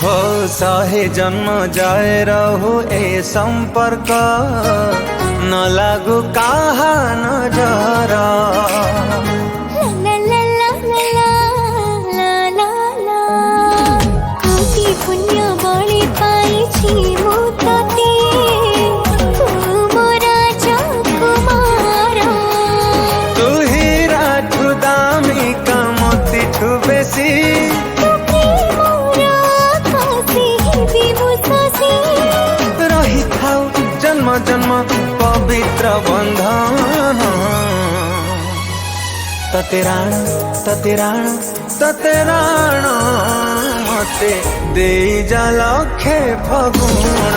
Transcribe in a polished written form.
हो सहे जन्म जाए रहू ए संपर्क न लागू कहा नजर। पुण्य बड़ी पाइछि मु तते तू मोरा राजकुमार। तू ही राठु दामी का मोती ठु बेसी रही थाउ जन्म जन्म पवित्र बंधन। तते राण तते राण तते राण मते दे जा लखे फगुण।